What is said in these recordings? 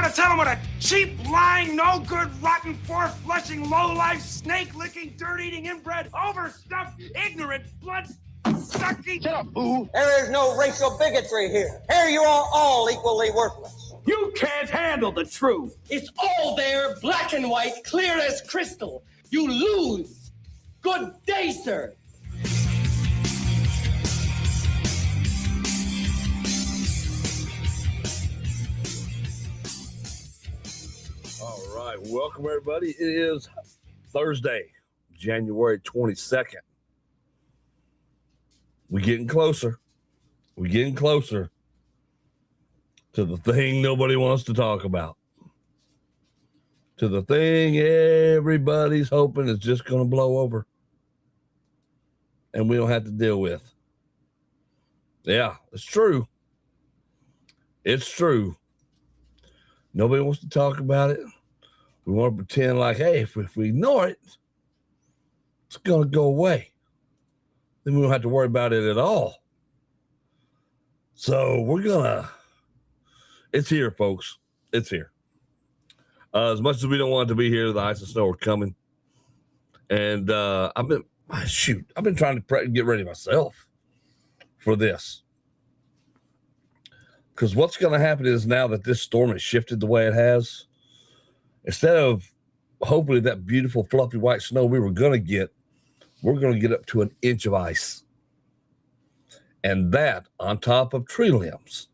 gonna tell him what a cheap, lying, no good, rotten, four-flushing, low-life, snake-licking, dirt-eating, inbred, overstuffed, ignorant, blood-sucking... Shut up, fool! There is no racial bigotry here. Here you are all equally worthless. You can't handle the truth. It's all there, black and white, clear as crystal. You lose. Good day, sir. All right, welcome everybody. It is Thursday, January 22nd. We're getting closer. We're getting closer to the thing nobody wants to talk about. To the thing everybody's hoping is just going to blow over. And we don't have to deal with. Yeah, it's true. It's true. Nobody wants to talk about it. We want to pretend like, hey, if we ignore it, it's going to go away. Then we don't have to worry about it at all. So we're going to, it's here, folks. It's here. As much as we don't want it to be here, the ice and snow are coming. And I've been trying to get ready myself for this. Because what's going to happen is now that this storm has shifted the way it has, instead of hopefully that beautiful fluffy white snow we were going to get, we're going to get up to an inch of ice. And that on top of tree limbs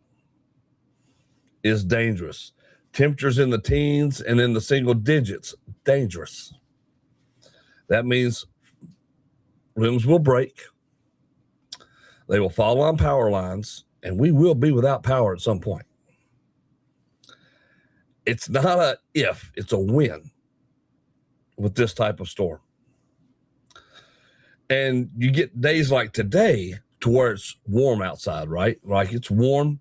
is dangerous. Temperatures in the teens and in the single digits, dangerous. That means limbs will break. They will fall on power lines, and we will be without power at some point. It's not a if, it's a when with this type of storm. And you get days like today to where it's warm outside, right? Like it's warm,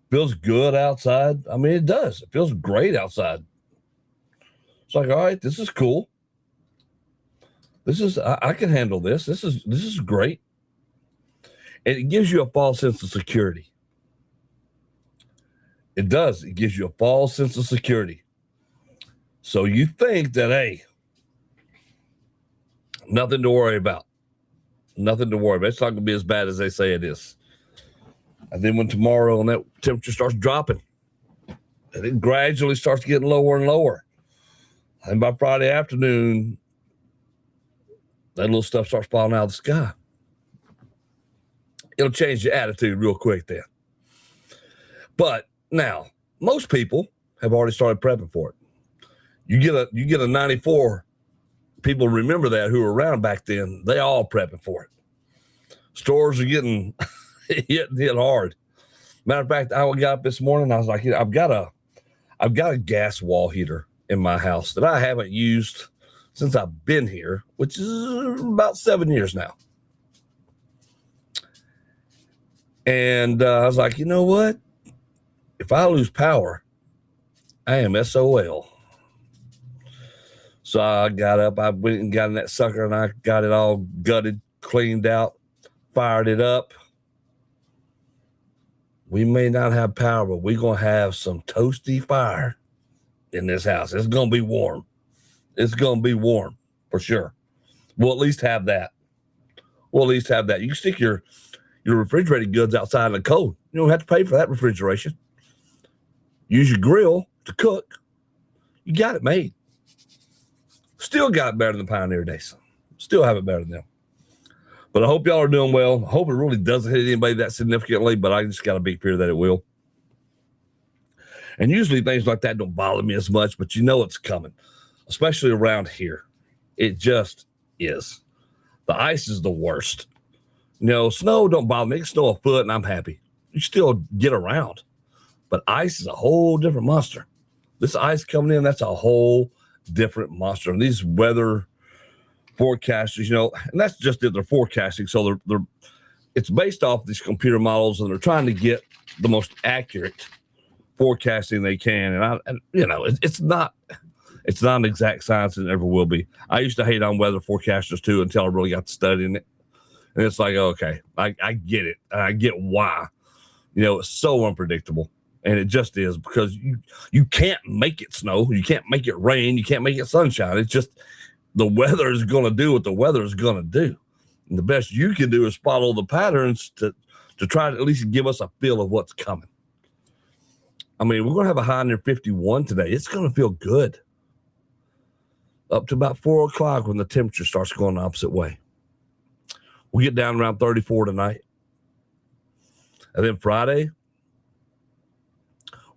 feels good outside. I mean, it does. It feels great outside. It's like, all right, this is cool. I can handle this. This is great. And it gives you a false sense of security. It does. It gives you a false sense of security. So you think that, hey, nothing to worry about. Nothing to worry about. It's not going to be as bad as they say it is. And then when tomorrow and that temperature starts dropping, and it gradually starts getting lower and lower. And by Friday afternoon, that little stuff starts falling out of the sky. It'll change your attitude real quick then. But now, most people have already started prepping for it. You get a 94, people remember that who were around back then, they all prepping for it. Stores are getting hit hard. Matter of fact, I got up this morning, I was like, I've got a gas wall heater in my house that I haven't used since I've been here, which is about 7 years now. And I was like, you know what? If I lose power, I am SOL. So I got up, I went and got in that sucker, and I got it all gutted, cleaned out, fired it up. We may not have power, but we're going to have some toasty fire in this house. It's going to be warm. It's going to be warm for sure. We'll at least have that. You can stick your refrigerated goods outside in the cold. You don't have to pay for that refrigeration. Use your grill to cook. You got it made. Still got it better than Pioneer Days. Still have it better than them. But I hope y'all are doing well. I hope it really doesn't hit anybody that significantly, but I just got a big fear that it will. And usually things like that don't bother me as much, but you know it's coming, especially around here. It just is. The ice is the worst. You know, snow don't bother me. It can snow a foot and I'm happy. You still get around. But ice is a whole different monster. This ice coming in, that's a whole different monster. And these weather forecasters, you know, and that's just it. They're forecasting. So it's based off these computer models, and they're trying to get the most accurate forecasting they can. And you know, it's not an exact science, and it never will be. I used to hate on weather forecasters too until I really got to studying it. And it's like, okay, I get it. I get why. You know, it's so unpredictable. And it just is, because you can't make it snow. You can't make it rain. You can't make it sunshine. It's just the weather is going to do what the weather is going to do. And the best you can do is follow the patterns to try to at least give us a feel of what's coming. I mean, we're going to have a high near 51 today. It's going to feel good up to about 4 o'clock when the temperature starts going the opposite way. We'll get down around 34 tonight. And then Friday,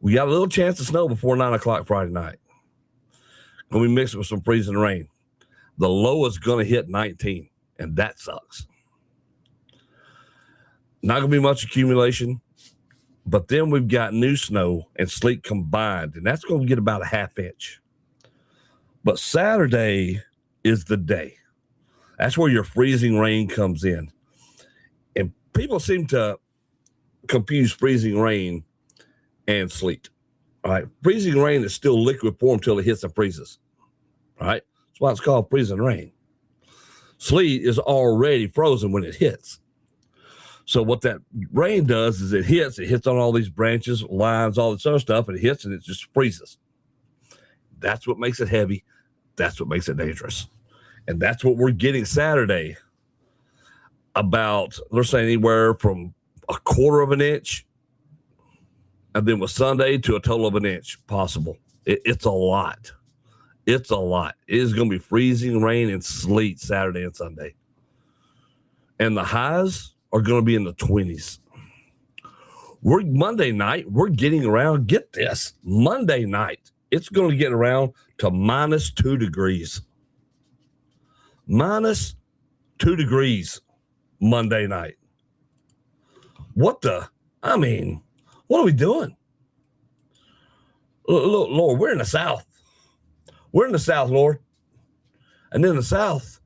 we got a little chance of snow before 9 o'clock Friday night. Going to be mixed with some freezing rain. The low is going to hit 19, and that sucks. Not going to be much accumulation, but then we've got new snow and sleet combined, and that's going to get about a half inch. But Saturday is the day. That's where your freezing rain comes in. And people seem to confuse freezing rain and sleet. All right. Freezing rain is still liquid form until it hits and freezes. All right. That's why it's called freezing rain. Sleet is already frozen when it hits. So what that rain does is it hits on all these branches, lines, all this other stuff, and it hits and it just freezes. That's what makes it heavy. That's what makes it dangerous. And that's what we're getting Saturday. About, they're saying anywhere from a quarter of an inch, and then with Sunday to a total of an inch possible. It's a lot. It's a lot. It is going to be freezing rain and sleet Saturday and Sunday. And the highs are going to be in the 20s. Monday night, we're getting around, get this, Monday night, it's going to get around to minus 2 degrees. Minus 2 degrees Monday night. What are we doing? Lord, we're in the South. We're in the South, Lord. And in the South,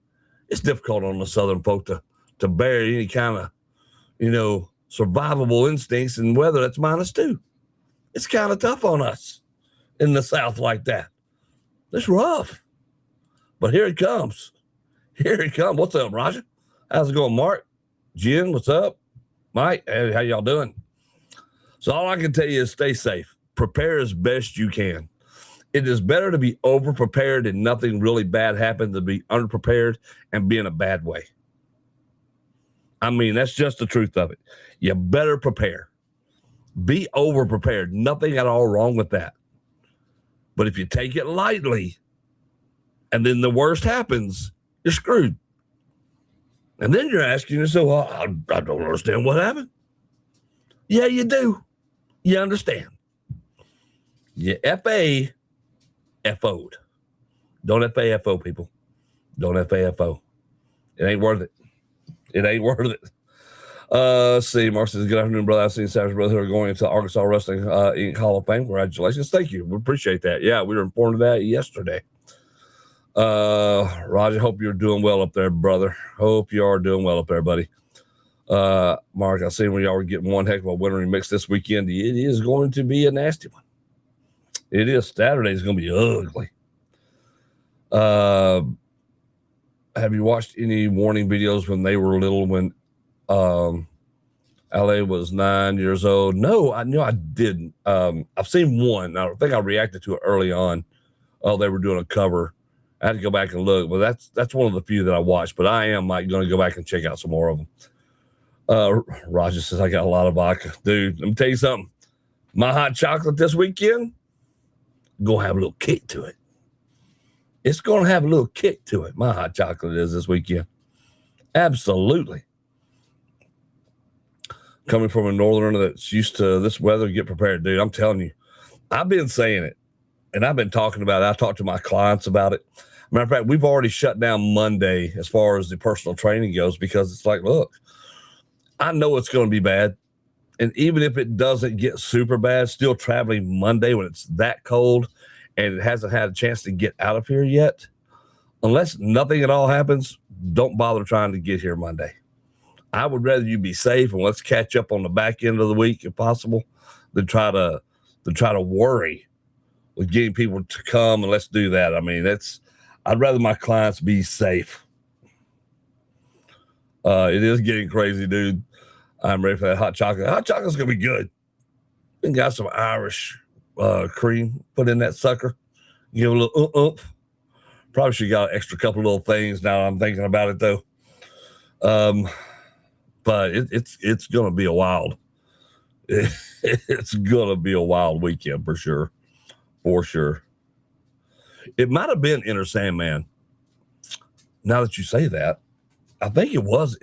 it's difficult on the Southern folk to bear any kind of, survivable instincts in weather that's minus 2. It's kind of tough on us in the South like that. It's rough. But here it comes. Here it comes. What's up, Roger? How's it going, Mark? Jen, what's up? Mike, hey, how y'all doing? So all I can tell you is stay safe. Prepare as best you can. It is better to be over-prepared and nothing really bad happens than be underprepared and be in a bad way. I mean, that's just the truth of it. You better prepare. Be over-prepared. Nothing at all wrong with that. But if you take it lightly and then the worst happens, you're screwed. And then you're asking yourself, well, I don't understand what happened. Yeah, you do. You understand. You F-A-F-O'd. Don't F-A-F-O, people. Don't F-A-F-O. It ain't worth it. It ain't worth it. Let's see. Mark says, good afternoon, brother. I've seen Savage Brother who are going into Arkansas Wrestling Inc. Hall of Fame. Congratulations. Thank you. We appreciate that. Yeah, we were informed of that yesterday. Roger, hope you're doing well up there, brother. Hope you are doing well up there, buddy. Mark, I see when y'all were getting one heck of a wintry mix this weekend. It is going to be a nasty one. It is. Saturday is going to be ugly. Have you watched any warning videos when they were little, when LA was 9 years old? No, I didn't. I've seen one. I think I reacted to it early on. Oh, they were doing a cover. I had to go back and look, but that's one of the few that I watched. But I am going to go back and check out some more of them. Roger says, I got a lot of vodka. Dude, let me tell you something. My hot chocolate this weekend, going to have a little kick to it. It's going to have a little kick to it. My hot chocolate is this weekend. Absolutely. Coming from a northerner that's used to this weather, get prepared, dude. I'm telling you, I've been saying it, and I've been talking about it. I talked to my clients about it. Matter of fact, we've already shut down Monday as far as the personal training goes, because it's like, look, I know it's going to be bad. And even if it doesn't get super bad, still traveling Monday when it's that cold and it hasn't had a chance to get out of here yet, unless nothing at all happens, don't bother trying to get here Monday. I would rather you be safe and let's catch up on the back end of the week if possible than try to worry with getting people to come, and let's do that. I mean, I'd rather my clients be safe. It is getting crazy, dude. I'm ready for that hot chocolate. Hot chocolate's going to be good. and got some Irish cream put in that sucker. Give a little oomph. Probably should got an extra couple little things now I'm thinking about it though. But it's gonna be a wild. It's gonna be a wild weekend for sure. For sure. It might have been Enter Sandman. Now that you say that, I think it was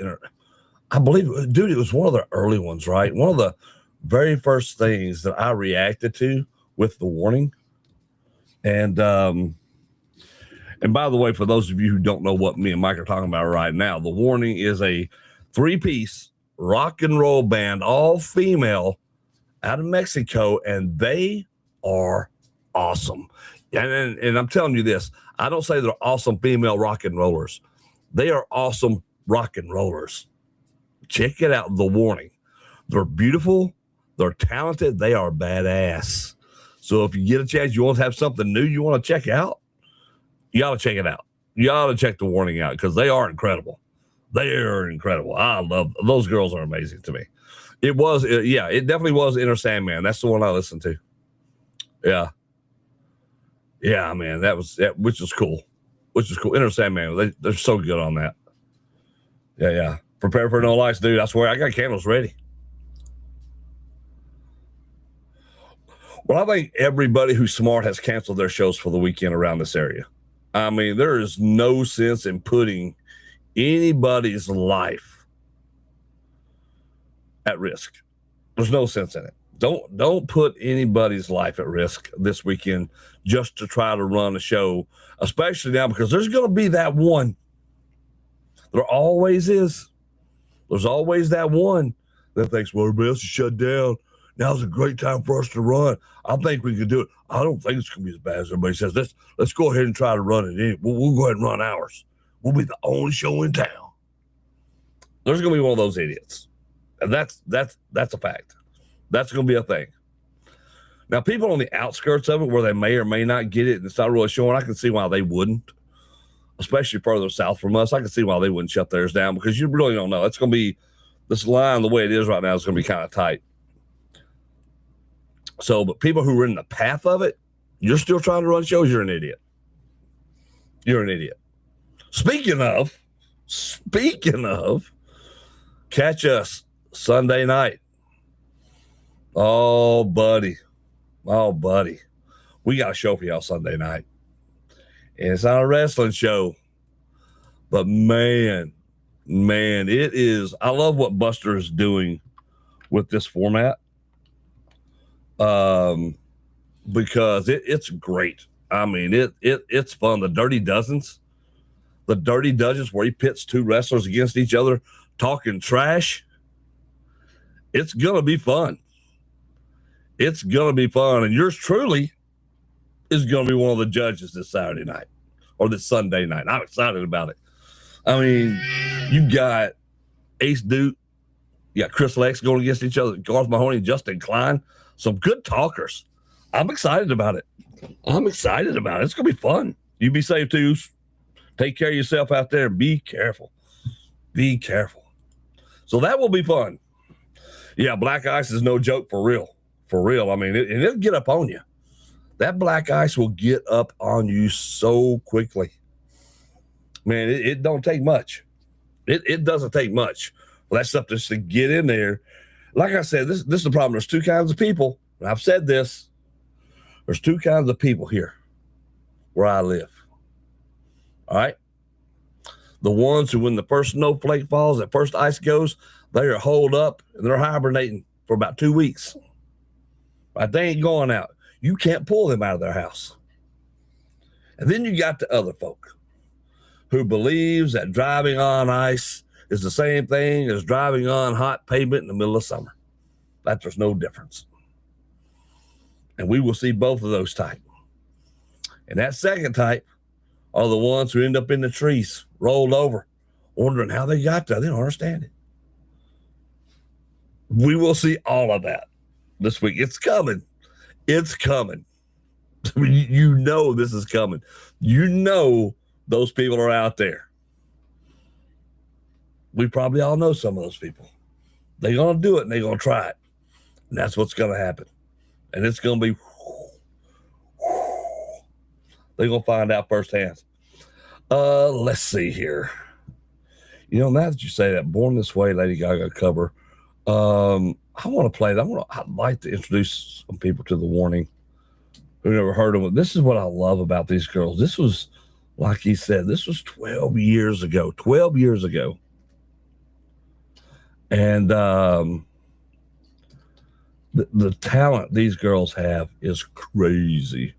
I believe, dude, it was one of the early ones, right? One of the very first things that I reacted to with the warning. And by the way, for those of you who don't know what me and Mike are talking about right now, the warning is a 3-piece rock and roll band, all female, out of Mexico, and they are awesome. And I'm telling you this, I don't say they're awesome female rock and rollers. They are awesome rock and rollers. Check it out, The Warning. They're beautiful. They're talented. They are badass. So if you get a chance, you want to have something new you want to check out, you ought to check it out. You ought to check The Warning out because they are incredible. They are incredible. I love those girls. Are amazing to me. It definitely was Enter Sandman. That's the one I listened to. Yeah, man, which is cool. Enter Sandman, they're so good on that. Yeah. Prepare for no lights, dude. I swear, I got candles ready. Well, I think everybody who's smart has canceled their shows for the weekend around this area. I mean, there is no sense in putting anybody's life at risk. There's no sense in it. Don't put anybody's life at risk this weekend just to try to run a show, especially now because there's going to be that one. There always is. There's always that one that thinks, well, everybody else is shut down. Now's a great time for us to run. I think we can do it. I don't think it's going to be as bad as everybody says. Let's go ahead and try to run it. We'll go ahead and run ours. We'll be the only show in town. There's going to be one of those idiots. And that's a fact. That's going to be a thing. Now, people on the outskirts of it where they may or may not get it and it's not really showing, I can see why they wouldn't, especially further south from us. I can see why they wouldn't shut theirs down because you really don't know. It's going to be, this line, the way it is right now, is going to be kind of tight. So, but people who are in the path of it, you're still trying to run shows, you're an idiot. You're an idiot. Speaking of, catch us Sunday night. Oh, buddy. We got a show for y'all Sunday night. And it's not a wrestling show. But man, it is. I love what Buster is doing with this format. Because it's great. I mean, it's fun. The Dirty Dozens where he pits two wrestlers against each other talking trash. It's gonna be fun. It's gonna be fun, and yours truly is gonna be one of the judges this Saturday night or this Sunday night. I'm excited about it. I mean, you got Ace Duke, you got Chris Lex going against each other, Garth Mahoney, Justin Klein. Some good talkers. I'm excited about it. It's going to be fun. You be safe, too. Take care of yourself out there and be careful. So that will be fun. Yeah, black ice is no joke for real. I mean, it'll get up on you. That black ice will get up on you so quickly. Man, it don't take much. It doesn't take much for that stuff just to get in there. Like I said, this is the problem. There's two kinds of people. And I've said this. There's two kinds of people here where I live. All right? The ones who, when the first snowflake falls, that first ice goes, they are holed up and they're hibernating for about 2 weeks. Right? They ain't going out. You can't pull them out of their house. And then you got the other folk who believes that driving on ice is the same thing as driving on hot pavement in the middle of summer. That there's no difference. And we will see both of those type. And that second type are the ones who end up in the trees, rolled over, wondering how they got there. They don't understand it. We will see all of that this week. It's coming. I mean, you know this is coming. You know those people are out there. We probably all know some of those people. They're going to do it and they're going to try it. And that's what's going to happen. And it's going to be, they're going to find out firsthand. Let's see here. You know, now that you say that, Born This Way, Lady Gaga cover, I want to play that. I'd like to introduce some people to The Warning who never heard of it. This is what I love about these girls. This was, like he said, this was 12 years ago. 12 years ago. And the talent these girls have is crazy.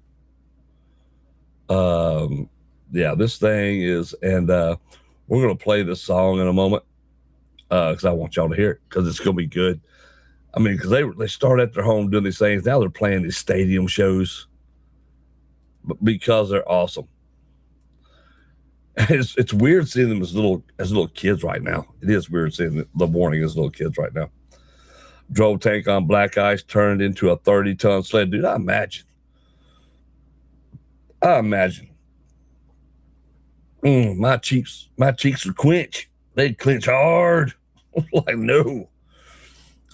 Yeah, this thing is, and we're going to play this song in a moment because I want y'all to hear it because it's going to be good. I mean, because they start at their home doing these things. Now they're playing these stadium shows because they're awesome. It's weird seeing them as little kids right now. It is weird seeing The Warning as little kids right now. Drove tank on black ice, turned into a 30-ton sled. Dude, I imagine. My cheeks would clench. They'd clench hard. Like, no.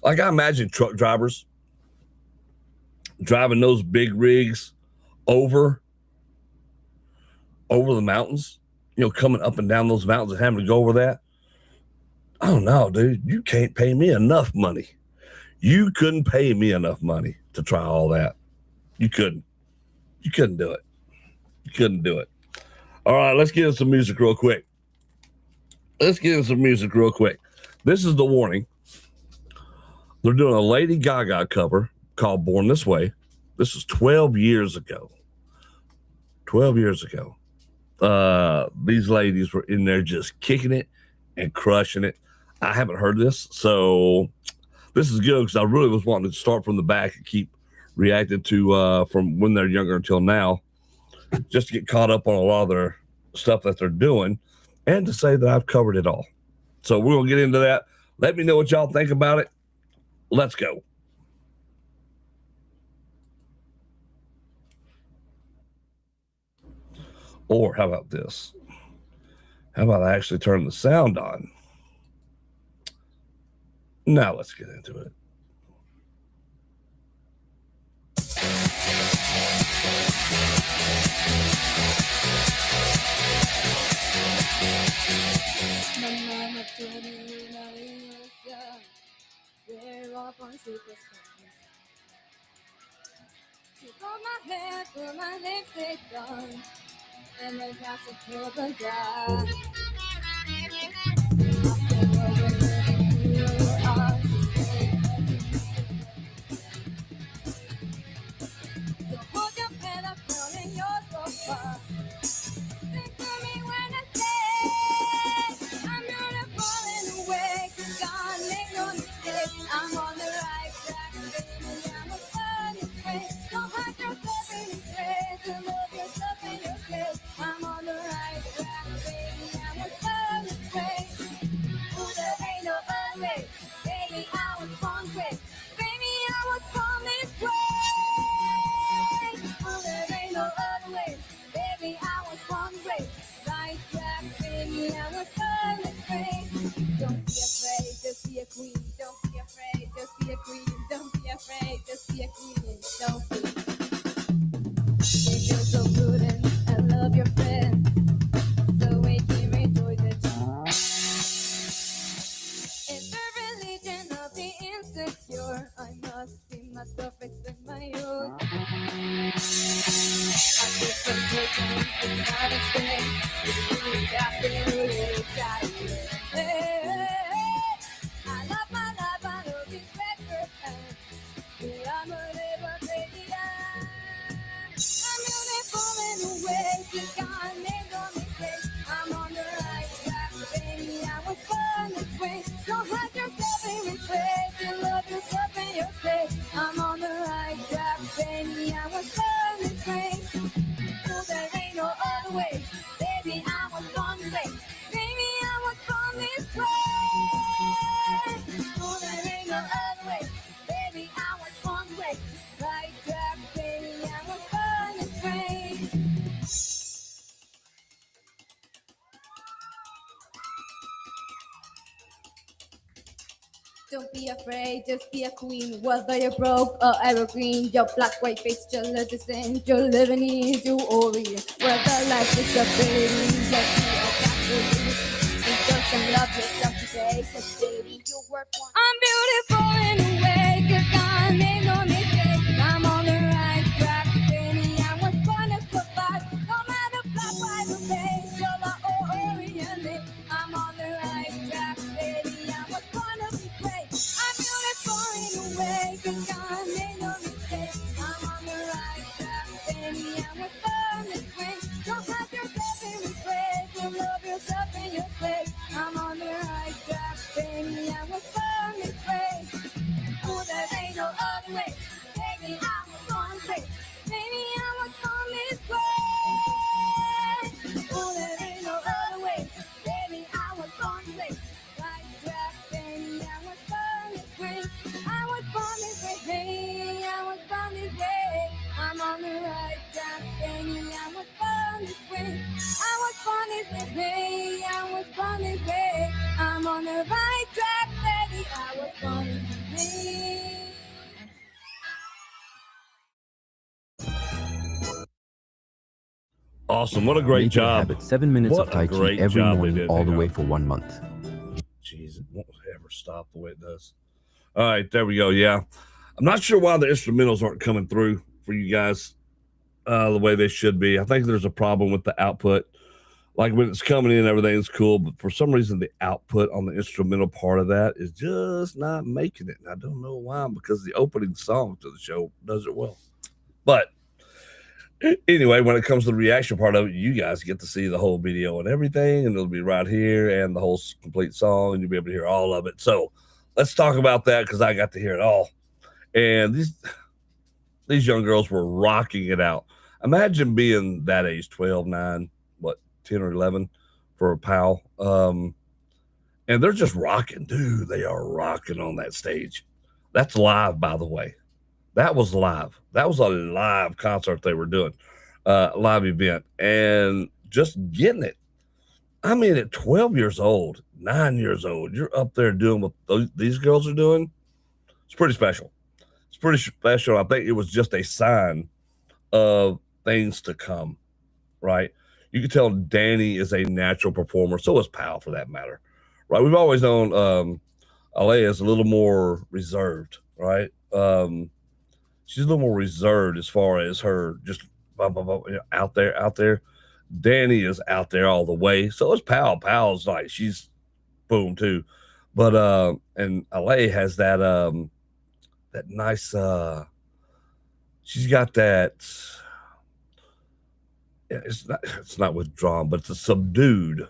Like, I imagine truck drivers driving those big rigs over the mountains, you know, coming up and down those mountains and having to go over that. I don't know, dude. You can't pay me enough money. You couldn't pay me enough money to try all that. You couldn't. You couldn't do it. You couldn't do it. All right, let's get into some music real quick. This is The Warning. They're doing a Lady Gaga cover called Born This Way. This was 12 years ago. 12 years ago. These ladies were in there just kicking it and crushing it. I haven't heard this, so this is good because I really was wanting to start from the back and keep reacting to from when they're younger until now, just to get caught up on a lot of their stuff that they're doing and to say that I've covered it all. So we're going to get into that. Let me know what y'all think about it. Let's go. Or how about this? How about I actually turn the sound on? Now let's get into it. My mama told me when I was young, we're up on superstars. She pulled my hair, put my lipstick on, and then got to kill the guy. After all the living you are, so hold your head up, girl, in your sofa. Think to me when I say I'm not falling away, 'cause God make no mistake, I'm on the right track, baby, I'm a funny face. Don't hide yourself in his face, and love yourself in your face. I'm on the right track, baby, I'm a funny face. Ooh, there ain't no other way, baby, I was born great. Baby, I was born this way. Ooh, there ain't no other way, baby, I was born great. Right track, baby, I was born this way. Don't be afraid, just be a queen. Don't be afraid, just be a queen. Don't be afraid, just be a queen. Don't be. If you're so good and I love your friend, so wait, you rejoice it. It's the religion of the insecure. I must be myself, explain my own. I feel some person, it's not a thing. You got to really try to. I love my life, I love this record. I'm a labor baby. I'm really falling away, 'cause God made no mistake. I'm on the right track, baby, I was born this way. Don't hide yourself in your place, and love yourself in your face. I'm on the right track, baby, I was born this way. So there ain't no other way, baby, I was born this way. afraid, just be a queen. Whether you're broke or evergreen, your black, white face, your look the same. You're living in your orient. Whether life is a baby, just be a black lady. And just love yourself today, 'cause baby, you work for. I'm beautiful in a way, 'cause God made no mistakes. I'm on the right track, baby. I was born to survive. No matter black, white, or beige, yellow or orient. I'm on the right track, baby. I was born to be great. I'm beautiful in a way, 'cause God made no mistakes. I'm on the right track, baby. I was born this way. Don't hide yourself in your place. Don't love yourself in your place. I'm on the right track, baby. I was born this way. Oh, there ain't no other way. Baby, I was born this way. Baby, I was born this way. Oh, there ain't no other way. Baby, I was born this way. Right track, baby, I was born this way. I was born this way, baby, I was born this way. I'm on the right track, baby, I was born this way. I was born this way, baby, I was born this way. I'm on the right track, baby, I was born this way. Awesome. What a great Make it a job. habit. 7 minutes What of Tai a Chi great every job they morning, did all the there. way for 1 month. Jeez, it won't ever stop the way it does. All right, there we go. Yeah. I'm not sure why the instrumentals aren't coming through for you guys the way they should be. I think there's a problem with the output. Like when it's coming in, everything's cool, but for some reason, the output on the instrumental part of that is just not making it. And I don't know why, because the opening song to the show does it well. But anyway, when it comes to the reaction part of it, you guys get to see the whole video and everything, and it'll be right here and the whole complete song, and you'll be able to hear all of it. So let's talk about that, because I got to hear it all. And these young girls were rocking it out. Imagine being that age, 12, 9, 10 or 11 for a pal. And they're just rocking, dude. They are rocking on that stage. That's live, by the way. That was live. That was a live concert they were doing, live event, and just getting it. I mean, at 12 years old, 9 years old, you're up there doing what these girls are doing. It's pretty special. It's pretty special. I think it was just a sign of things to come, right? You can tell Danny is a natural performer. So is Pal, for that matter, right? We've always known Alea is a little more reserved, right? She's a little more reserved as far as her just out there. Danny is out there all the way. So is Pal. Pal's like, she's boom too. But and Alea has that that nice she's got that, it's not withdrawn, but it's a subdued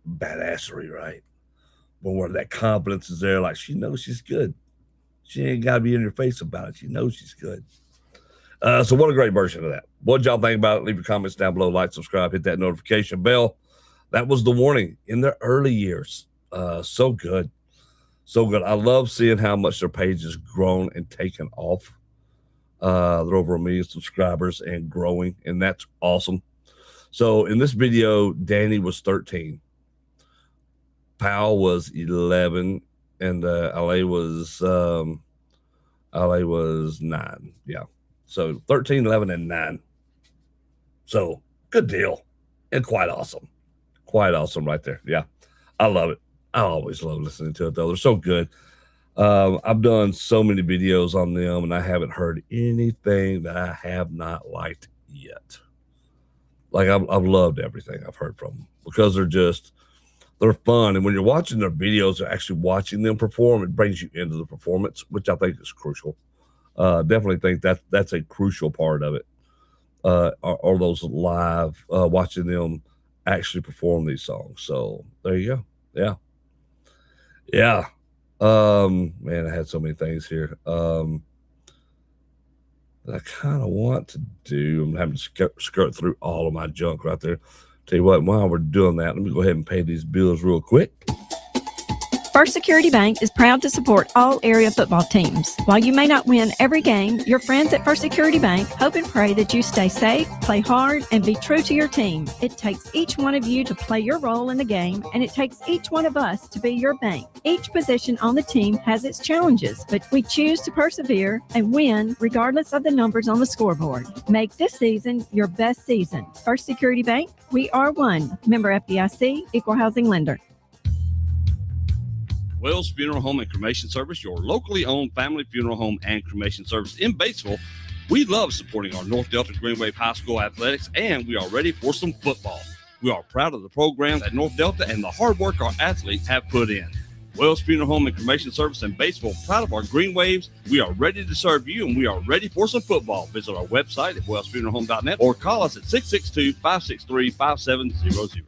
badassery, right? But where that confidence is there, like she knows she's good. She ain't got to be in your face about it. She knows she's good. So what a great version of that. What y'all think about it? Leave your comments down below. Like, subscribe, hit that notification bell. That was the warning in their early years. So good. So good. I love seeing how much their page has grown and taken off. They're over 1 million subscribers and growing, and that's awesome. So in this video, Danny was 13. Pal was 11, and LA was 9. Yeah. So 13, 11, and 9. So good deal. And quite awesome. Quite awesome right there. Yeah. I love it. I always love listening to it, though. They're so good. I've done so many videos on them, and I haven't heard anything that I have not liked yet. Like, I've loved everything I've heard from them, because they're fun. And when you're watching their videos, or actually watching them perform, it brings you into the performance, which I think is crucial. Definitely think that's a crucial part of it. Or those live, watching them actually perform these songs. So there you go. Yeah. Yeah. Man, I had so many things here. That I kind of want to do. I'm having to skirt through all of my junk right there. Tell you what, while we're doing that, let me go ahead and pay these bills real quick. First Security Bank is proud to support all area football teams. While you may not win every game, your friends at First Security Bank hope and pray that you stay safe, play hard, and be true to your team. It takes each one of you to play your role in the game, and it takes each one of us to be your bank. Each position on the team has its challenges, but we choose to persevere and win regardless of the numbers on the scoreboard. Make this season your best season. First Security Bank, we are one. Member FDIC, Equal Housing Lender. Wells Funeral Home and Cremation Service, your locally owned family funeral home and cremation service in Batesville. We love supporting our North Delta Green Wave High School athletics, and we are ready for some football. We are proud of the programs at North Delta and the hard work our athletes have put in. Wells Funeral Home and Cremation Service in Batesville, proud of our Green Waves. We are ready to serve you, and we are ready for some football. Visit our website at wellsfuneralhome.net or call us at 662-563-5700.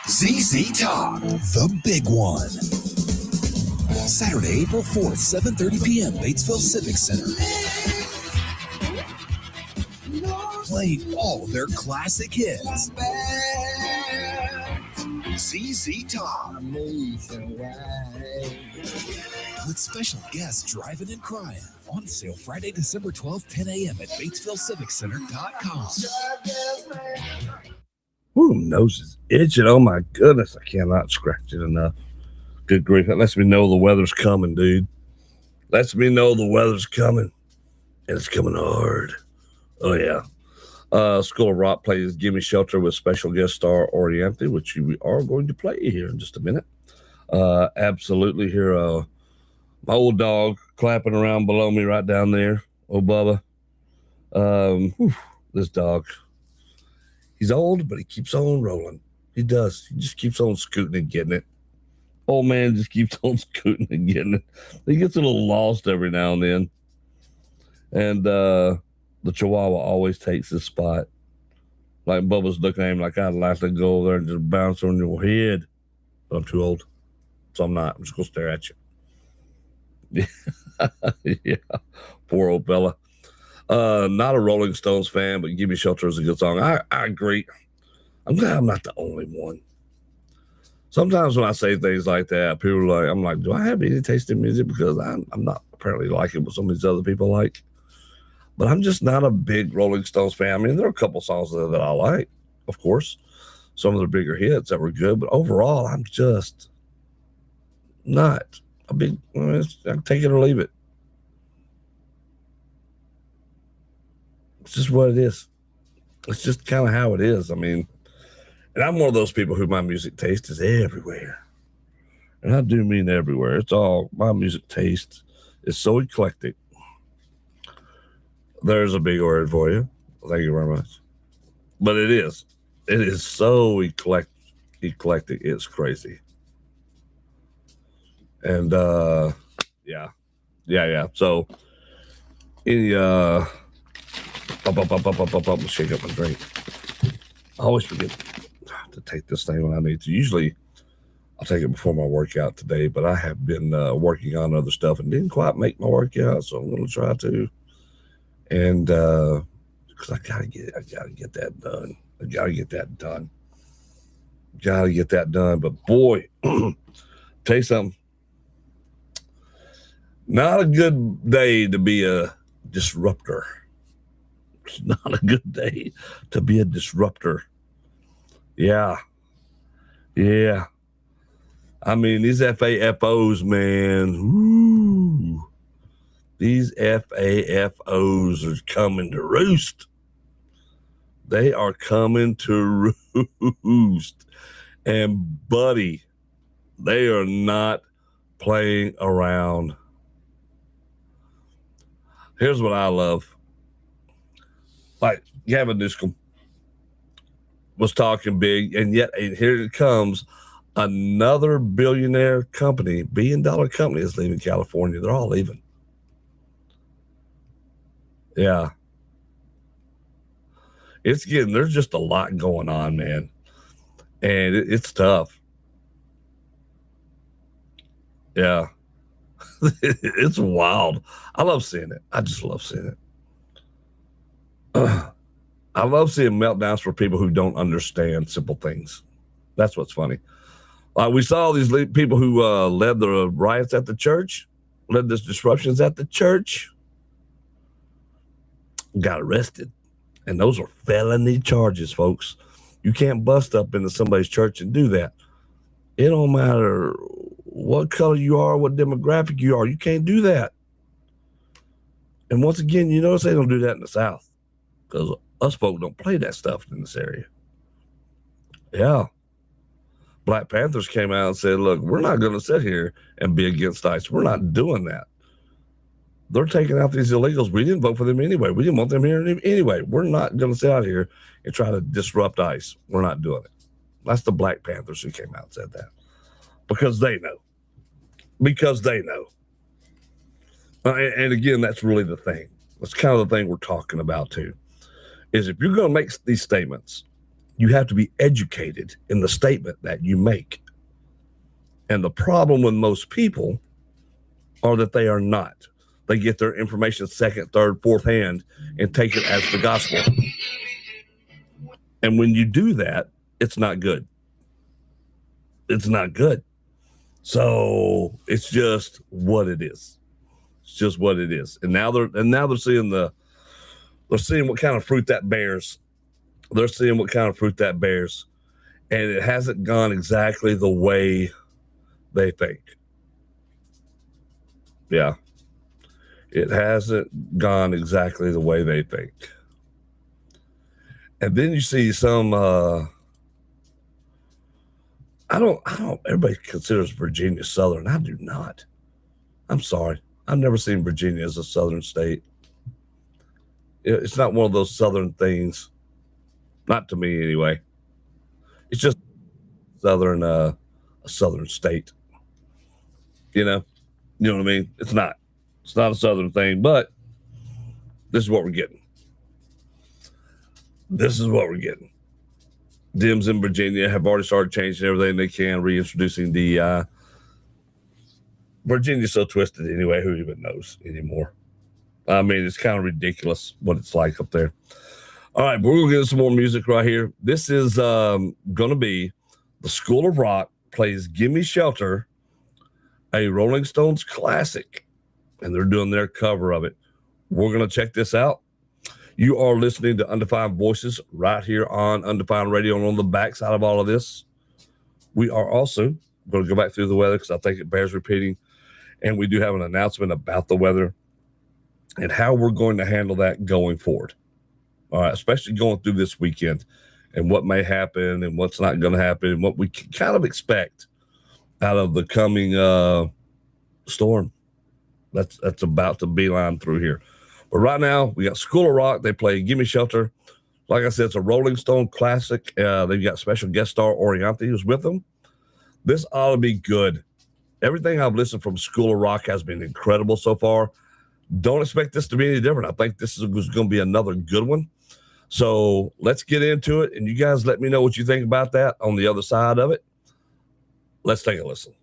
ZZ Top, the big one. Saturday, April 4th, 7:30 p.m., Batesville Civic Center. Playing all their classic hits. ZZ Top. With special guests driving and crying. On sale Friday, December 12th, 10 a.m. at BatesvilleCivicCenter.com. Ooh, nose is itching. Oh my goodness, I cannot scratch it enough. Good grief. That lets me know the weather's coming, dude. Lets me know the weather's coming. And it's coming hard. Oh, yeah. School of Rock plays Gimme Shelter with special guest star Oriente, which we are going to play here in just a minute. Absolutely hear my old dog clapping around below me right down there. Oh, Bubba. This dog. He's old, but he keeps on rolling. He does. He just keeps on scooting and getting it. Old man just keeps on scooting and getting it. He gets a little lost every now and then. And the Chihuahua always takes his spot. Like Bubba's looking at him like I'd like to go over there and just bounce on your head. But I'm too old. So I'm not. I'm just going to stare at you. Yeah. Poor old fella. Not a Rolling Stones fan, but Gimme Shelter is a good song. I agree. I'm glad I'm not the only one. Sometimes when I say things like that, people are like, I'm like, do I have any taste in music? Because I'm not apparently liking what some of these other people like. But I'm just not a big Rolling Stones fan. I mean, there are a couple songs that I like, of course. Some of their bigger hits that were good. But overall, I'm just not a big, I can take it or leave it. It's just what it is. It's just kind of how it is. I mean, and I'm one of those people who my music taste is everywhere. And I do mean everywhere. It's all, my music taste is so eclectic. There's a big word for you. Thank you very much. But it is. It is so eclectic. It's crazy. And, yeah. So, any, shake up my drink. I always forget to take this thing when I need to. Usually I'll take it before my workout today, but I have been working on other stuff and didn't quite make my workout, so I'm going to try to. And because I gotta get that done. Gotta get that done. But boy, tell you something. Not a good day to be a disruptor. It's not a good day to be a disruptor. Yeah. I mean, these FAFOs, man. Woo. These FAFOs are coming to roost. They are coming to roost. And, buddy, they are not playing around. Here's what I love. Like Gavin Newsom was talking big, and yet here it comes. Another billionaire company, billion-dollar company is leaving California. They're all leaving. Yeah. There's just a lot going on, man. And it's tough. Yeah. It's wild. I love seeing it. I just love seeing it. I love seeing meltdowns for people who don't understand simple things. That's what's funny. We saw these people who led the riots at the church, led the disruptions at the church, got arrested. And those are felony charges, folks. You can't bust up into somebody's church and do that. It don't matter what color you are, what demographic you are. You can't do that. And once again, you notice they don't do that in the South because us folk don't play that stuff in this area. Yeah. Black Panthers came out and said, look, we're not going to sit here and be against ICE. We're not doing that. They're taking out these illegals. We didn't vote for them anyway. We didn't want them here anyway. We're not going to sit out here and try to disrupt ICE. We're not doing it. That's the Black Panthers who came out and said that. Because they know. Because they know. And again, that's really the thing. That's kind of the thing we're talking about too. Is if you're going to make these statements, you have to be educated in the statement that you make. And the problem with most people are that they are not. They get their information second, third, fourth hand and take it as the gospel. And when you do that, it's not good. It's not good. So it's just what it is. It's just what it is. And now they're seeing what kind of fruit that bears. They're seeing what kind of fruit that bears. And it hasn't gone exactly the way they think. Yeah. It hasn't gone exactly the way they think. And then you see some, everybody considers Virginia Southern. I do not. I'm sorry. I've never seen Virginia as a Southern state. It's not one of those Southern things. Not to me anyway. It's just a Southern state. You know what I mean? It's not a Southern thing, but this is what we're getting. This is what we're getting. Dems in Virginia have already started changing everything they can, reintroducing the Virginia's so twisted anyway, who even knows anymore? I mean, it's kind of ridiculous what it's like up there. All right, we're going to get some more music right here. This is going to be the School of Rock plays Gimme Shelter, a Rolling Stones classic, and they're doing their cover of it. We're going to check this out. You are listening to Undefined Voices right here on Undefined Radio, and on the backside of all of this, we are also going to go back through the weather because I think it bears repeating, and we do have an announcement about the weather and how we're going to handle that going forward. All right, especially going through this weekend and what may happen and what's not going to happen and what we can kind of expect out of the coming storm that's about to beeline through here. But right now, we got School of Rock. They play Gimme Shelter. Like I said, it's a Rolling Stone classic. They've got special guest star Orianthi who's with them. This ought to be good. Everything I've listened from School of Rock has been incredible so far. Don't expect this to be any different. I think this is going to be another good one. So let's get into it, and you guys let me know what you think about that on the other side of it. Let's take a listen.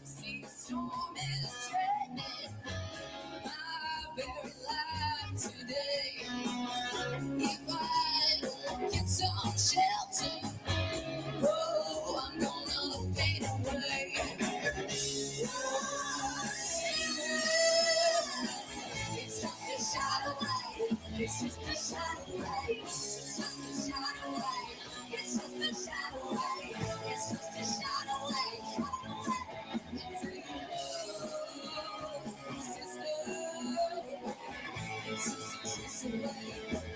See, storm is threatening my very life today. If I get some shelter, oh, I'm gonna fade away. It's just a shot away. It's just a shot away. It's just a shot away. It's just a shot away. It's just a shot away. Shot away. It's just a kiss away.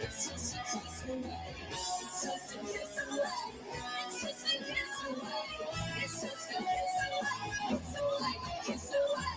It's just a kiss away. It's just a kiss away. It's just a kiss away. It's just a kiss away. Kiss away. Kiss away.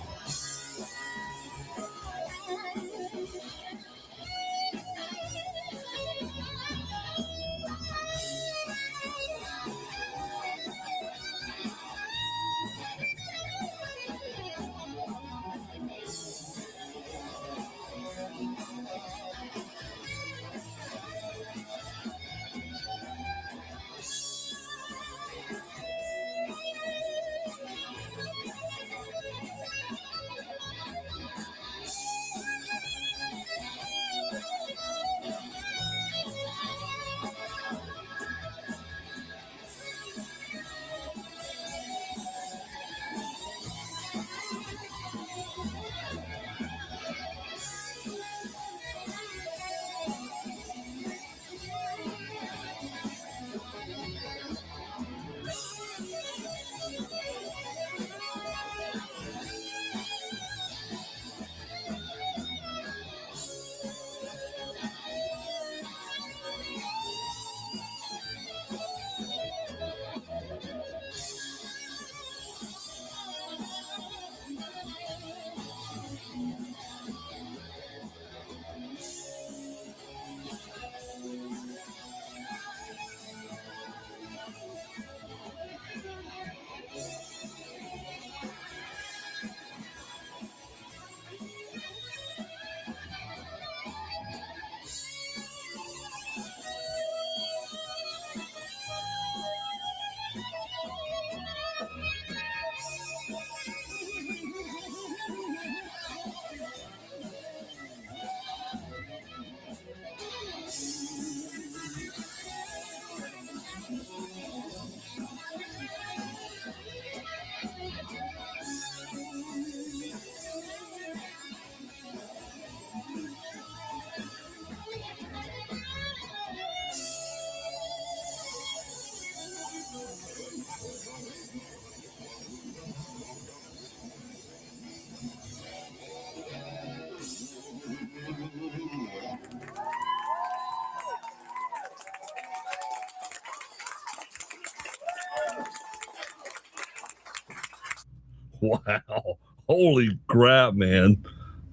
Wow. Holy crap, man.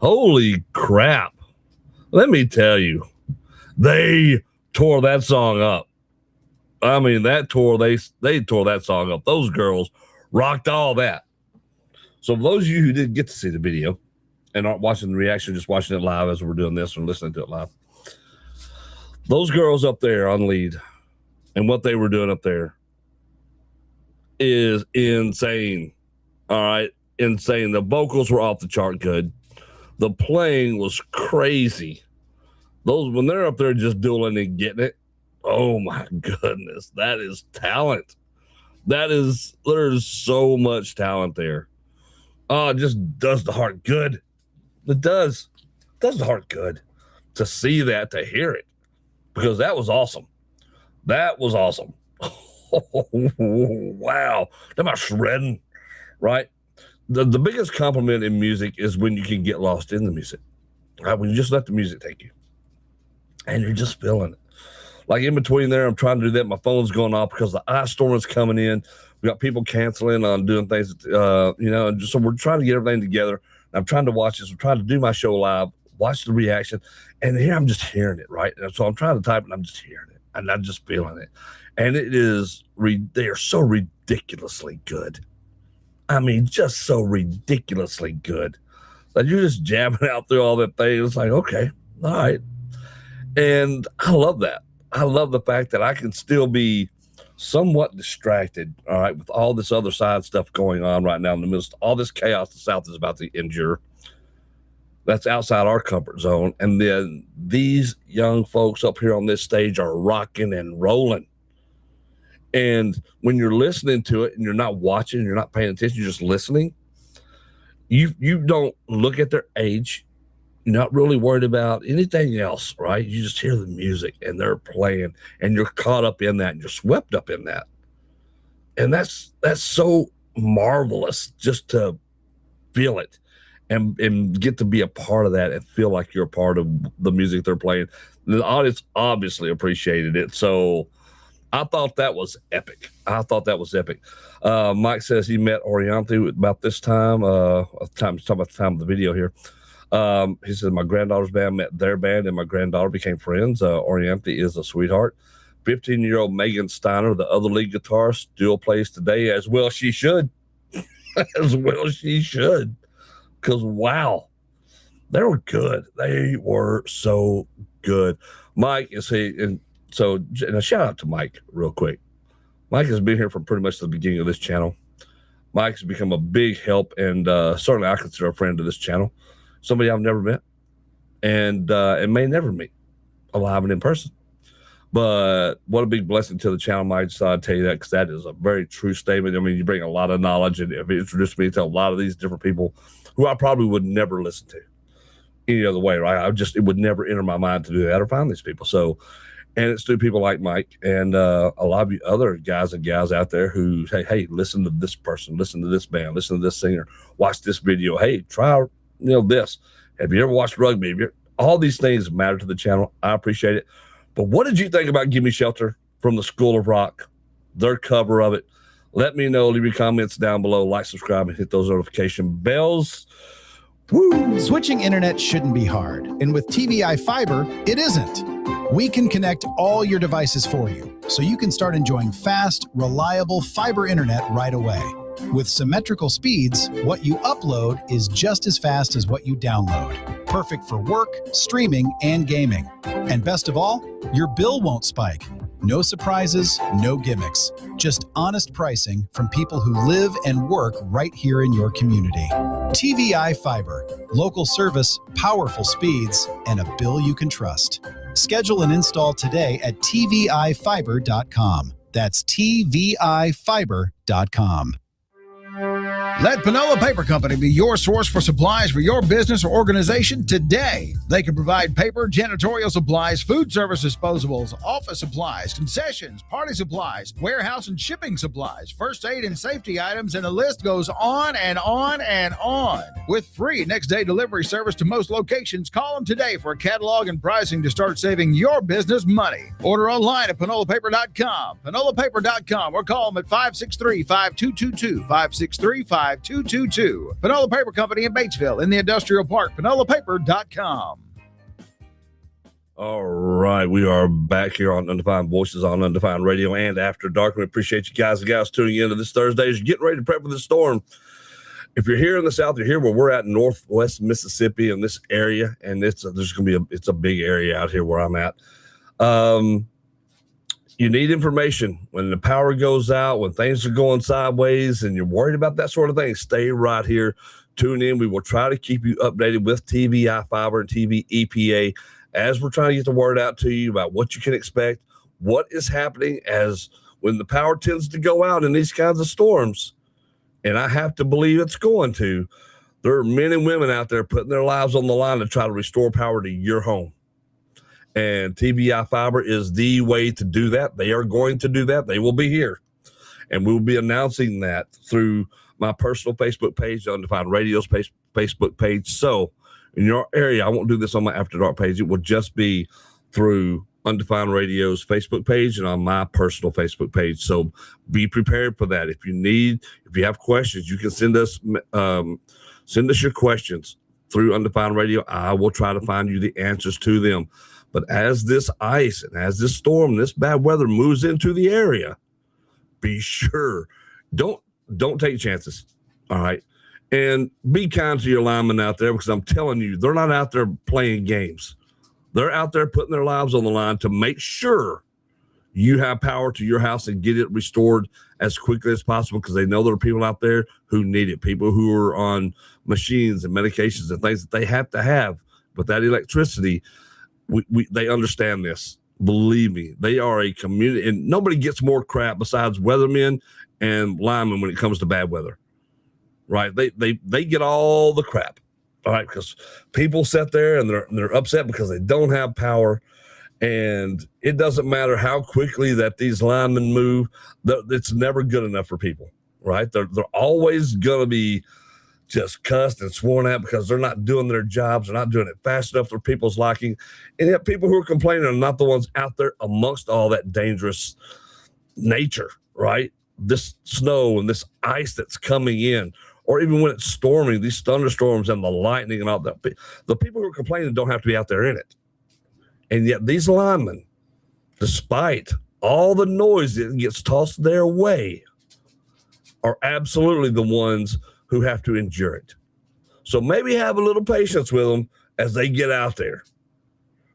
Holy crap. Let me tell you, they tore that song up. I mean, they tore that song up. Those girls rocked all that. So those of you who didn't get to see the video and aren't watching the reaction, just watching it live as we're doing this and listening to it live, those girls up there on lead and what they were doing up there is insane. All right. Insane. The vocals were off the chart good. The playing was crazy. Those, when they're up there just dueling and getting it, oh my goodness, that is talent. There's so much talent there. Oh, it just does the heart good. It does. It does the heart good to see that, to hear it, because that was awesome. That was awesome. Oh, wow. That about shredding, right? The biggest compliment in music is when you can get lost in the music, right? When you just let the music take you and you're just feeling it. Like in between there, I'm trying to do that. My phone's going off because the ice storm is coming in. We got people canceling on doing things, and so we're trying to get everything together. I'm trying to watch this. I'm trying to do my show live, watch the reaction, and here I'm just hearing it, right? And so I'm trying to type, and I'm just hearing it, and I'm just feeling it. And it is, they are so ridiculously good. I mean, just so ridiculously good. Like you're just jamming out through all that thing. It's like, okay, all right. And I love that. I love the fact that I can still be somewhat distracted, all right, with all this other side stuff going on right now in the midst of all this chaos the South is about to endure. That's outside our comfort zone. And then these young folks up here on this stage are rocking and rolling. And when you're listening to it and you're not watching, you're not paying attention, you're just listening, you don't look at their age. You're not really worried about anything else, right? You just hear the music and they're playing and you're caught up in that and you're swept up in that. And that's so marvelous just to feel it and get to be a part of that and feel like you're a part of the music they're playing. The audience obviously appreciated it. So I thought that was epic. Mike says he met Orianthi about this time. Talking about the time of the video here. He said, my granddaughter's band met their band and my granddaughter became friends. Orianthi is a sweetheart. 15-year-old Megan Steiner, the other lead guitarist, still plays today, as well she should. As well she should. Because, wow, they were good. They were so good. Mike is and a shout out to Mike real quick. Mike has been here from pretty much the beginning of this channel. Mike has become a big help, and certainly I consider a friend to this channel. Somebody I've never met and may never meet alive and in person. But what a big blessing to the channel, Mike. So I tell you that because that is a very true statement. I mean, you bring a lot of knowledge and it introduced me to a lot of these different people who I probably would never listen to any other way, right? It would never enter my mind to do that or find these people. So, and it's through people like Mike and a lot of you other guys and gals out there who say, hey, listen to this person, listen to this band, listen to this singer, watch this video. Hey, try this. Have you ever watched rugby? All these things matter to the channel. I appreciate it. But what did you think about Gimme Shelter from the School of Rock, their cover of it? Let me know. Leave your comments down below. Like, subscribe, and hit those notification bells. Woo! Switching internet shouldn't be hard. And with TVI Fiber, it isn't. We can connect all your devices for you, so you can start enjoying fast, reliable fiber internet right away. With symmetrical speeds, what you upload is just as fast as what you download. Perfect for work, streaming, and gaming. And best of all, your bill won't spike. No surprises, no gimmicks. Just honest pricing from people who live and work right here in your community. TVI Fiber. Local service, powerful speeds, and a bill you can trust. Schedule an install today at tvifiber.com. That's tvifiber.com. Let Panola Paper Company be your source for supplies for your business or organization today. They can provide paper, janitorial supplies, food service disposables, office supplies, concessions, party supplies, warehouse and shipping supplies, first aid and safety items, and the list goes on and on and on. With free next-day delivery service to most locations, call them today for a catalog and pricing to start saving your business money. Order online at panolapaper.com, panolapaper.com, or call them at 563-5222, 563-5222. Panola Paper Company in Batesville in the Industrial Park, panolapaper.com. All right, we are back here on Undefined Voices on Undefined Radio and After Dark. We appreciate you guys and gals tuning in to this Thursday as you're getting ready to prep for the storm. If you're here in the South, you're here where we're at in Northwest Mississippi in this area, and it's a big area out here where I'm at. You need information when the power goes out, when things are going sideways, and you're worried about that sort of thing. Stay right here. Tune in. We will try to keep you updated with TVI Fiber and TV EPA as we're trying to get the word out to you about what you can expect, what is happening as when the power tends to go out in these kinds of storms. And I have to believe it's going to. There are men and women out there putting their lives on the line to try to restore power to your home. And TVI Fiber is the way to do that. They are going to do that. They will be here. And we will be announcing that through my personal Facebook page, Undefined Radio's Facebook page. So in your area, I won't do this on my After Dark page. It will just be through Undefined Radio's Facebook page and on my personal Facebook page. So be prepared for that. If you have questions, you can send us your questions through Undefined Radio. I will try to find you the answers to them. But as this ice and as this storm, this bad weather moves into the area, be sure, don't take chances. All right. And be kind to your linemen out there, because I'm telling you, they're not out there playing games. They're out there putting their lives on the line to make sure you have power to your house and get it restored as quickly as possible, because they know there are people out there who need it, people who are on machines and medications and things that they have to have. But that electricity, they understand this. Believe me, they are a community, and nobody gets more crap besides weathermen and linemen when it comes to bad weather, right? They get all the crap, all right, because people sit there and they're upset because they don't have power. And it doesn't matter how quickly that these linemen move, it's never good enough for people, right? They're always going to be just cussed and sworn at because they're not doing their jobs. They're not doing it fast enough for people's liking. And yet people who are complaining are not the ones out there amongst all that dangerous nature, right? This snow and this ice that's coming in, or even when it's storming, these thunderstorms and the lightning and all that. The people who are complaining don't have to be out there in it. And yet these linemen, despite all the noise that gets tossed their way, are absolutely the ones who have to endure it. So maybe have a little patience with them as they get out there.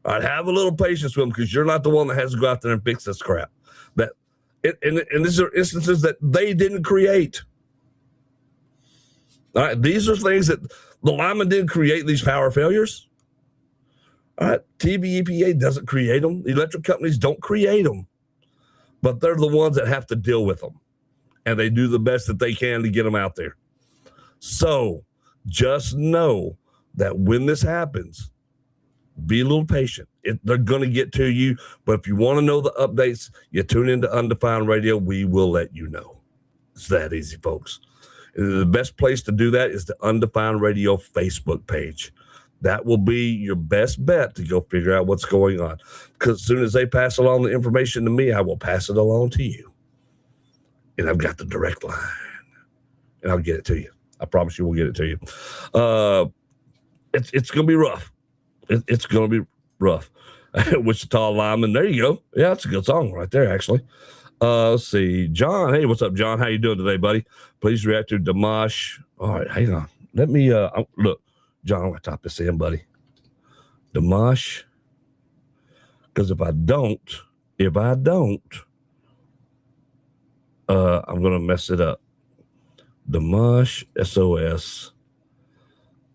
All right, have a little patience with them, because you're not the one that has to go out there and fix this crap. And these are instances that they didn't create. All right, these are things that the linemen didn't create, these power failures. All right, TVEPA doesn't create them. The electric companies don't create them, but they're the ones that have to deal with them, and they do the best that they can to get them out there. So just know that when this happens, be a little patient. They're going to get to you, but if you want to know the updates, you tune into Undefined Radio. We will let you know. It's that easy, folks. And the best place to do that is the Undefined Radio Facebook page. That will be your best bet to go figure out what's going on. Because as soon as they pass along the information to me, I will pass it along to you. And I've got the direct line. And I'll get it to you. I promise you we'll get it to you. It's going to be rough. It's going to be rough. Wichita Lineman. There you go. Yeah, that's a good song right there, actually. Let's see. John. Hey, what's up, John? How you doing today, buddy? Please react to Dimash. All right, hang on. Let me, look. John, I'm going to type this in, buddy. Dimash. Because if I don't, I'm going to mess it up. Dimash SOS.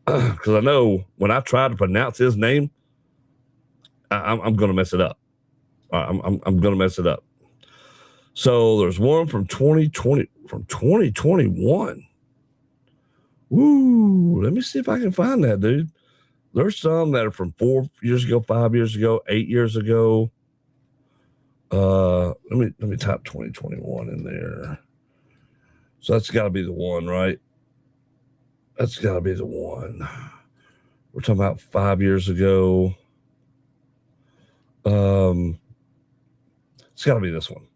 Because I know when I try to pronounce his name, I'm going to mess it up. I'm going to mess it up. So there's one from 2021. Woo, let me see if I can find that, dude. There's some that are from 4 years ago, 5 years ago, 8 years ago. Let me type 2021 in there. So that's got to be the one, right? That's got to be the one. We're talking about 5 years ago. It's got to be this one.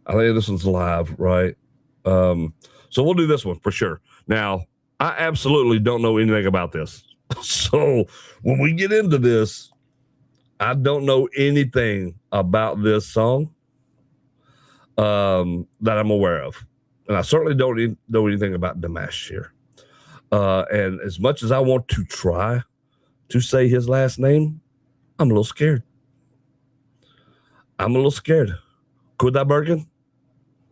I think this one's live, right? So we'll do this one for sure. Now, I absolutely don't know anything about this. So when we get into this, I don't know anything about this song that I'm aware of. And I certainly don't know anything about Dimash here. And as much as I want to try to say his last name, I'm a little scared. Kudabergen?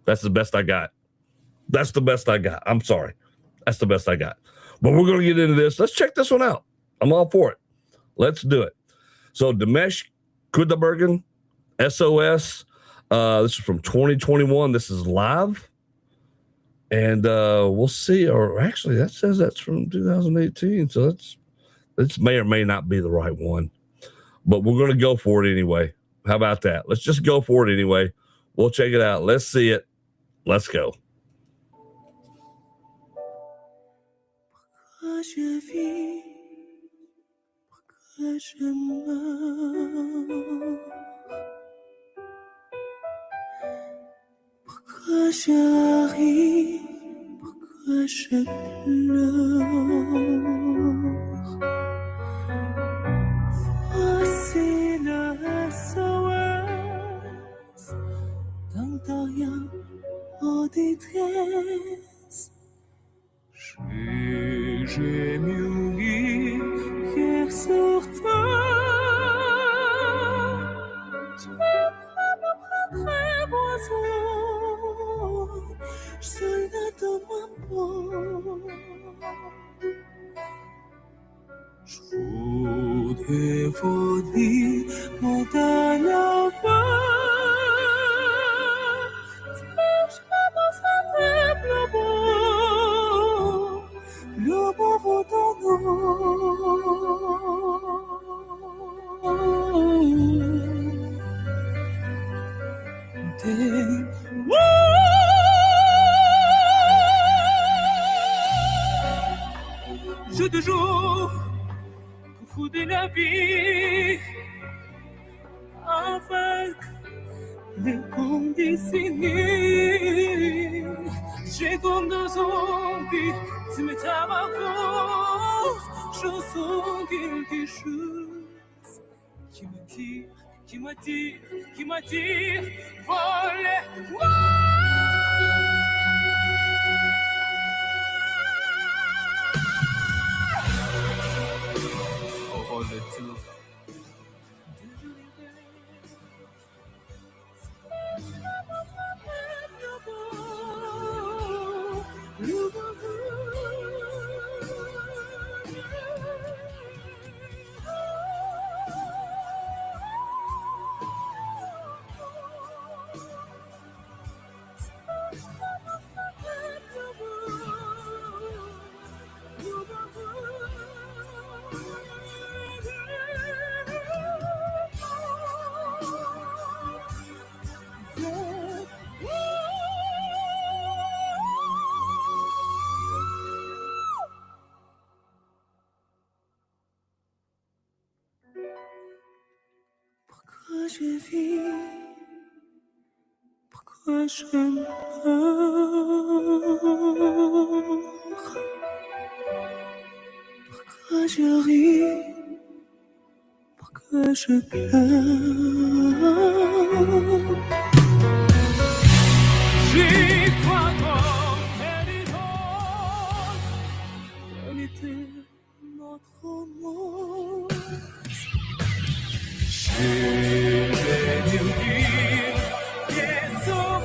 That's the best I got. I'm sorry. That's the best I got. But we're going to get into this. Let's check this one out. I'm all for it. Let's do it. So Dimash Kudabergen, SOS. This is from 2021. This is live. And we'll see. Or actually, that says that's from 2018. So this may or may not be the right one. But we're going to go for it anyway. How about that? Let's just go for it anyway. We'll check it out. Let's see it. Let's go. Pourquoi je ris, pourquoi je pleure. Voici le SOS d'un rien en détresse. Je J'ai mûri hier sur terre. Je me prendrai oiseau, soldat de ma peau. Je voudrais voler montagne avant. Je m'avancerai le beau je te joue pour foutre la vie avec les conditionnés. J'ai comme deux zombies, tu me tapes à cause. Je sens quelque chose qui m'attire, voler. Pourquoi je vis? Pourquoi je meurs? Pourquoi je ris? Pourquoi je pleure? J'y crois comme les autres. Quel était notre amour? J'ai des nuits qui sont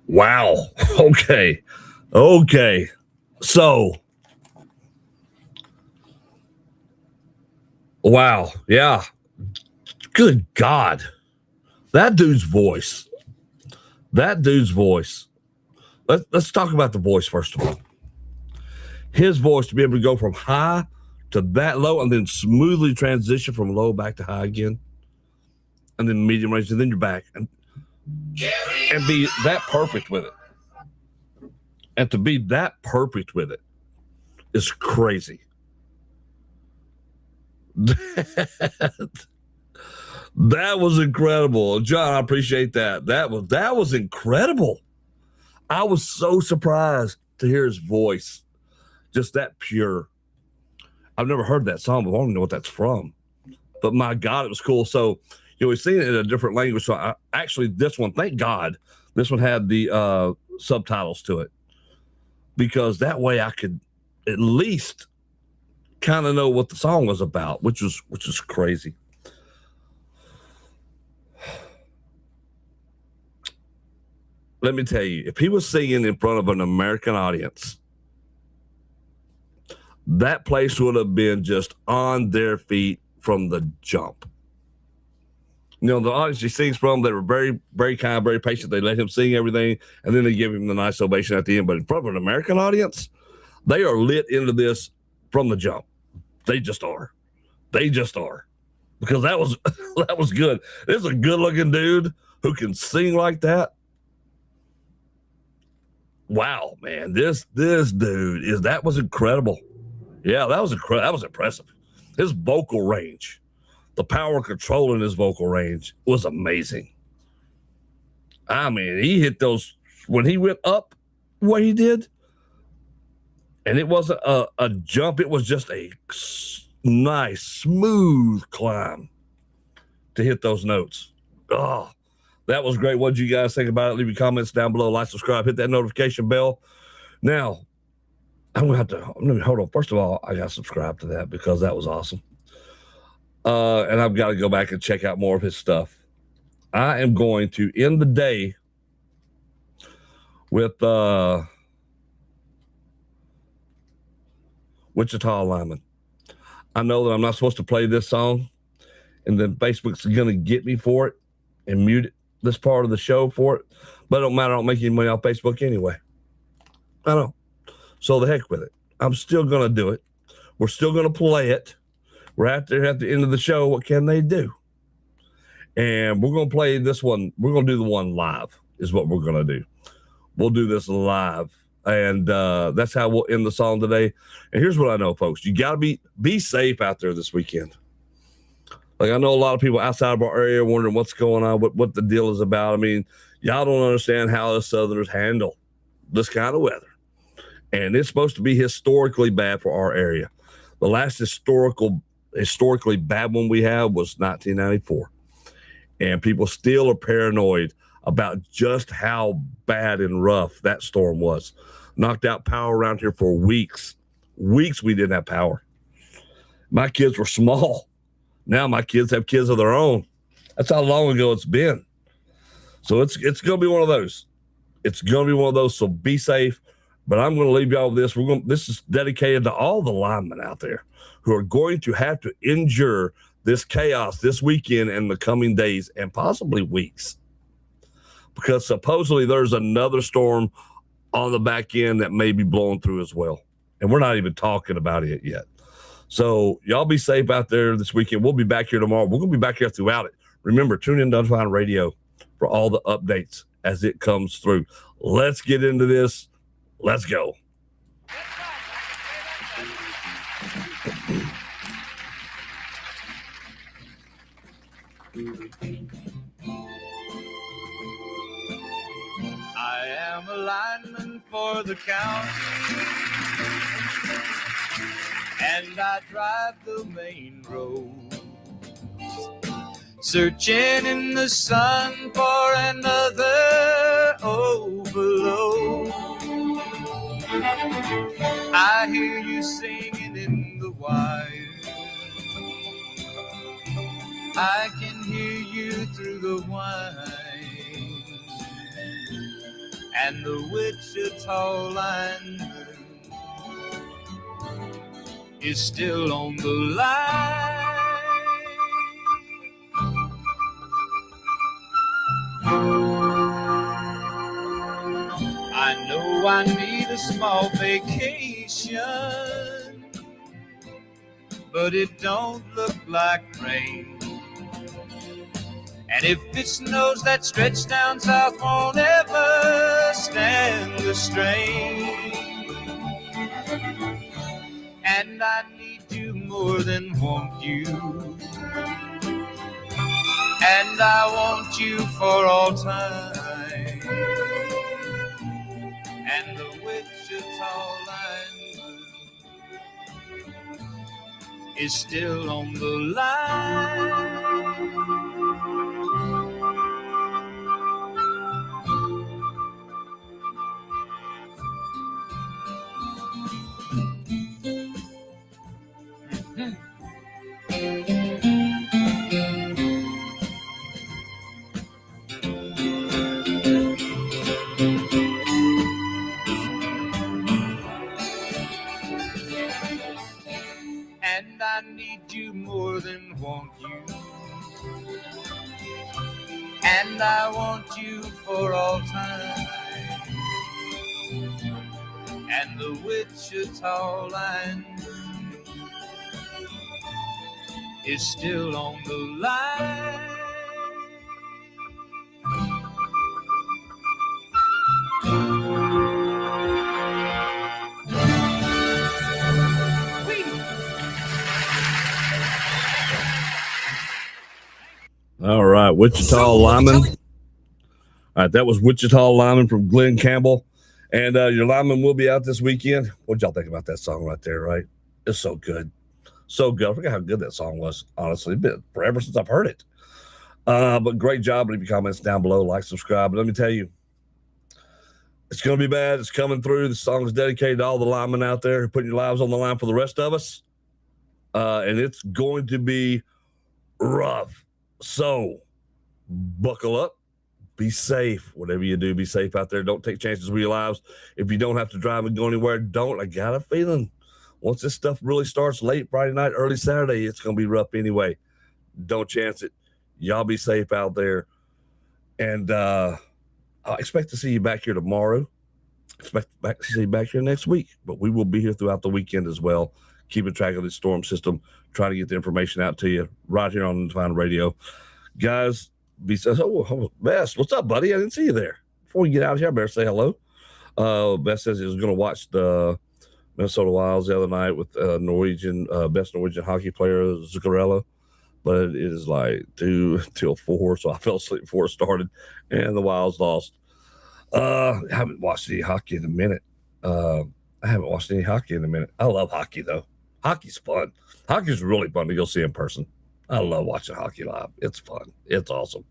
Wow. Okay. So, wow. Yeah. Good God. That dude's voice. Let's talk about the voice first of all. His voice to be able to go from high to that low and then smoothly transition from low back to high again. And then medium range, and then you're back. And be that perfect with it. And to be that perfect with it is crazy. That was incredible. John, I appreciate that. That was incredible. I was so surprised to hear his voice. Just that pure. I've never heard that song before. I don't know what that's from. But my God, it was cool. So, we've seen it in a different language. So actually, this one, thank God, this one had the subtitles to it. Because that way I could at least kind of know what the song was about, which is crazy. Let me tell you, if he was singing in front of an American audience, that place would have been just on their feet from the jump. You know, the audience he sings from, they were very, very kind, very patient. They let him sing everything, and then they give him the nice ovation at the end. But in front of an American audience, they are lit into this from the jump. They just are. They just are. Because that was that was good. This is a good-looking dude who can sing like that. Wow, man. This dude was incredible. Yeah, that was impressive. His vocal range. The power control in his vocal range was amazing. I mean, he hit those when he went up what he did, and it wasn't a jump. It was just a nice, smooth climb to hit those notes. Oh, that was great. What did you guys think about it? Leave your comments down below. Like, subscribe, hit that notification bell. Now, I'm going to hold on. First of all, I got to subscribe to that because that was awesome. And I've got to go back and check out more of his stuff. I am going to end the day with Wichita Lineman. I know that I'm not supposed to play this song, and then Facebook's going to get me for it and mute this part of the show for it. But it don't matter. I don't make any money off Facebook anyway. I don't. So the heck with it. I'm still going to do it. We're still going to play it. We're out there at the end of the show. What can they do? And we're going to play this one. We're going to do the one live is what we're going to do. We'll do this live. And that's how we'll end the song today. And here's what I know, folks. You got to be safe out there this weekend. Like, I know a lot of people outside of our area wondering what's going on, what the deal is about. I mean, y'all don't understand how us Southerners handle this kind of weather. And it's supposed to be historically bad for our area. The last historically bad one we had was 1994. And people still are paranoid about just how bad and rough that storm was. Knocked out power around here for weeks. Weeks we didn't have power. My kids were small. Now my kids have kids of their own. That's how long ago it's been. So it's going to be one of those. It's going to be one of those. So be safe. But I'm going to leave y'all with this. This is dedicated to all the linemen out there who are going to have to endure this chaos this weekend and the coming days and possibly weeks. Because supposedly there's another storm on the back end that may be blowing through as well. And we're not even talking about it yet. So y'all be safe out there this weekend. We'll be back here tomorrow. We're going to be back here throughout it. Remember, tune in to Undefined Radio for all the updates as it comes through. Let's get into this. Let's go. I am a lineman for the county, and I drive the main road, searching in the sun for another overload. I hear you singing in the wire, I can hear you through the wine, and the Wichita lineman is still on the line. I know I need a small vacation, but it don't look like rain. And if it snows, that stretch down south won't ever stand the strain. And I need you more than want you, and I want you for all time. And the Wichita lineman is still on the line. And I need you more than want you, and I want you for all time. And the Wichita line is still on the line. All right, Wichita lineman. All right, that was Wichita lineman from Glenn Campbell. And your lineman will be out this weekend. What'd y'all think about that song right there, right? It's so good. So good. I forgot how good that song was, honestly. It's been forever since I've heard it. But great job. Leave your comments down below. Like, subscribe. But let me tell you, it's going to be bad. It's coming through. The song is dedicated to all the linemen out there who are putting your lives on the line for the rest of us. And it's going to be rough. So buckle up. Be safe. Whatever you do, be safe out there. Don't take chances with your lives. If you don't have to drive and go anywhere, don't. I got a feeling once this stuff really starts late Friday night, early Saturday, it's going to be rough anyway. Don't chance it. Y'all be safe out there. And I expect to see you back here tomorrow. Expect to see you back here next week. But we will be here throughout the weekend as well, keeping track of the storm system, trying to get the information out to you right here on Undefined Radio. Guys, Bess, what's up, buddy? I didn't see you there. Before we get out of here, I better say hello. Bess says he was going to watch the Minnesota Wilds the other night with best Norwegian hockey player, Zuccarello. But it is like 2 till 4, so I fell asleep before it started, and the Wilds lost. I haven't watched any hockey in a minute. I love hockey, though. Hockey's fun. Hockey's really fun to go see in person. I love watching hockey live. It's fun. It's awesome.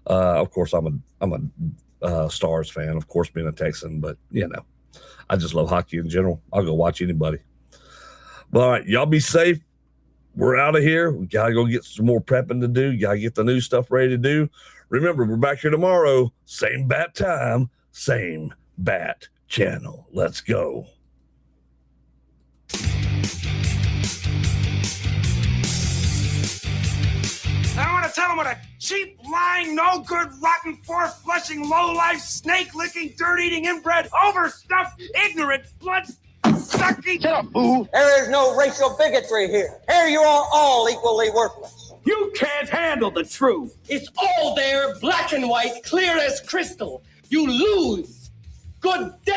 Of course, I'm a Stars fan, of course, being a Texan, but, you know, I just love hockey in general. I'll go watch anybody. But, all right, y'all be safe. We're out of here. We got to go get some more prepping to do. Got to get the new stuff ready to do. Remember, we're back here tomorrow. Same bat time, same bat channel. Let's go. I want to tell them what a cheap, lying, no good, rotten, four-flushing, low-life, snake-licking, dirt-eating, inbred, overstuffed, ignorant, blood-sucking. Shut up, fool. There is no racial bigotry here. Here you are all equally worthless. You can't handle the truth. It's all there, black and white, clear as crystal. You lose. Good day.